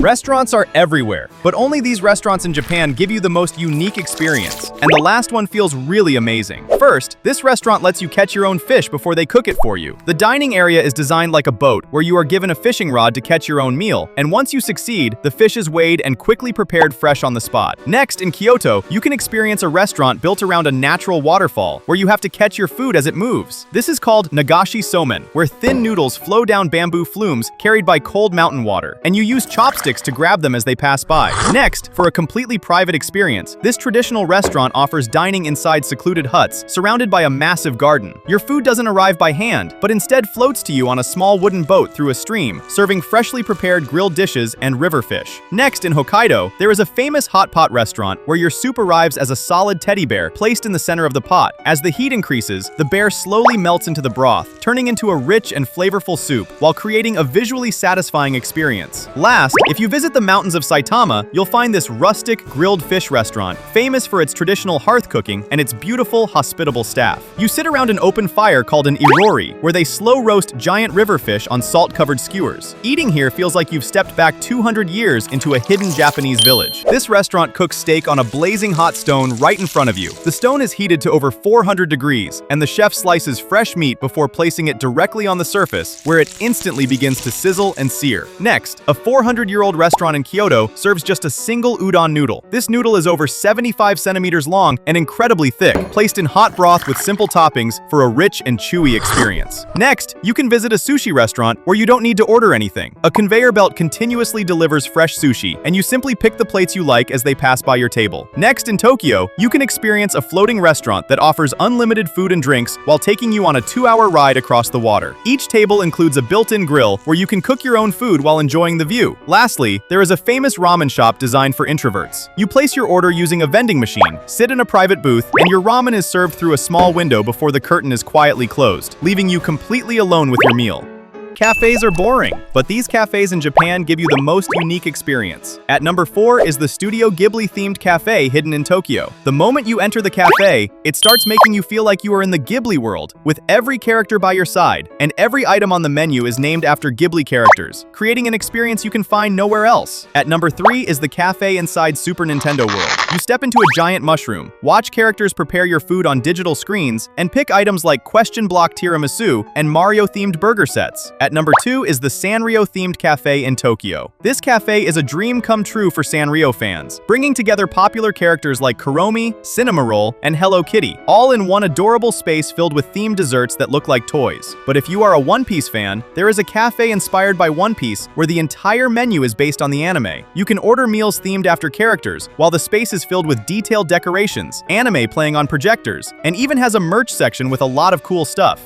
Restaurants are everywhere, but only these restaurants in Japan give you the most unique experience, and the last one feels really amazing. First, this restaurant lets you catch your own fish before they cook it for you. The dining area is designed like a boat, where you are given a fishing rod to catch your own meal, and once you succeed, the fish is weighed and quickly prepared fresh on the spot. Next, in Kyoto, you can experience a restaurant built around a natural waterfall, where you have to catch your food as it moves. This is called nagashi somen, where thin noodles flow down bamboo flumes carried by cold mountain water, and you use chopsticks to grab them as they pass by. Next, for a completely private experience, this traditional restaurant offers dining inside secluded huts, surrounded by a massive garden. Your food doesn't arrive by hand, but instead floats to you on a small wooden boat through a stream, serving freshly prepared grilled dishes and river fish. Next, in Hokkaido, there is a famous hot pot restaurant where your soup arrives as a solid teddy bear placed in the center of the pot. As the heat increases, the bear slowly melts into the broth, turning into a rich and flavorful soup, while creating a visually satisfying experience. Last, if you visit the mountains of Saitama, you'll find this rustic, grilled fish restaurant, famous for its traditional hearth cooking and its beautiful, hospitable staff. You sit around an open fire called an irori, where they slow roast giant river fish on salt-covered skewers. Eating here feels like you've stepped back 200 years into a hidden Japanese village. This restaurant cooks steak on a blazing hot stone right in front of you. The stone is heated to over 400 degrees, and the chef slices fresh meat before placing it directly on the surface, where it instantly begins to sizzle and sear. Next, a 400-year-old restaurant in Kyoto serves just a single udon noodle. This noodle is over 75 centimeters long and incredibly thick, placed in hot broth with simple toppings for a rich and chewy experience. Next, you can visit a sushi restaurant where you don't need to order anything. A conveyor belt continuously delivers fresh sushi, and you simply pick the plates you like as they pass by your table. Next, in Tokyo, you can experience a floating restaurant that offers unlimited food and drinks while taking you on a 2-hour ride across the water. Each table includes a built-in grill where you can cook your own food while enjoying the view. Lastly, there is a famous ramen shop designed for introverts. You place your order using a vending machine, sit in a private booth, and your ramen is served through a small window before the curtain is quietly closed, leaving you completely alone with your meal. Cafes are boring, but these cafes in Japan give you the most unique experience. At number 4 is the Studio Ghibli-themed cafe hidden in Tokyo. The moment you enter the cafe, it starts making you feel like you are in the Ghibli world, with every character by your side, and every item on the menu is named after Ghibli characters, creating an experience you can find nowhere else. At number 3 is the cafe inside Super Nintendo World. You step into a giant mushroom, watch characters prepare your food on digital screens, and pick items like question block tiramisu and Mario-themed burger sets. At number 2 is the Sanrio-themed cafe in Tokyo. This cafe is a dream come true for Sanrio fans, bringing together popular characters like Kuromi, Cinnamoroll, and Hello Kitty, all in one adorable space filled with themed desserts that look like toys. But if you are a One Piece fan, there is a cafe inspired by One Piece where the entire menu is based on the anime. You can order meals themed after characters, while the space is filled with detailed decorations, anime playing on projectors, and even has a merch section with a lot of cool stuff.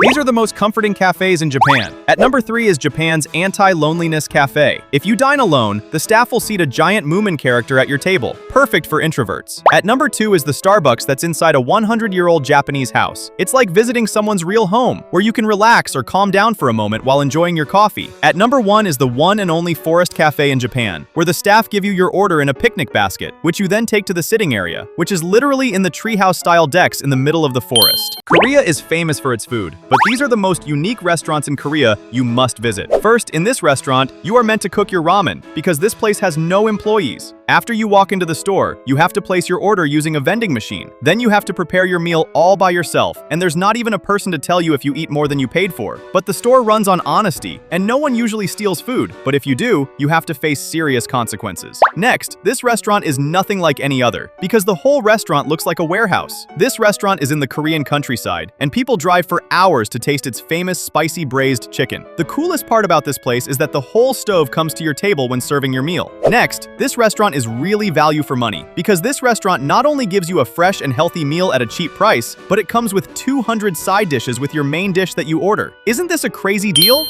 These are the most comforting cafes in Japan. At number 3 is Japan's Anti-Loneliness Cafe. If you dine alone, the staff will seat a giant Moomin character at your table, perfect for introverts. At number 2 is the Starbucks that's inside a 100-year-old Japanese house. It's like visiting someone's real home, where you can relax or calm down for a moment while enjoying your coffee. At number 1 is the one and only Forest Cafe in Japan, where the staff give you your order in a picnic basket, which you then take to the sitting area, which is literally in the treehouse-style decks in the middle of the forest. Korea is famous for its food, but these are the most unique restaurants in Korea you must visit. First, in this restaurant, you are meant to cook your ramen because this place has no employees. After you walk into the store, you have to place your order using a vending machine. Then you have to prepare your meal all by yourself, and there's not even a person to tell you if you eat more than you paid for. But the store runs on honesty, and no one usually steals food, but if you do, you have to face serious consequences. Next, this restaurant is nothing like any other, because the whole restaurant looks like a warehouse. This restaurant is in the Korean countryside, and people drive for hours to taste its famous spicy braised chicken. The coolest part about this place is that the whole stove comes to your table when serving your meal. Next, this restaurant is really value for money, because this restaurant not only gives you a fresh and healthy meal at a cheap price, but it comes with 200 side dishes with your main dish that you order. Isn't this a crazy deal?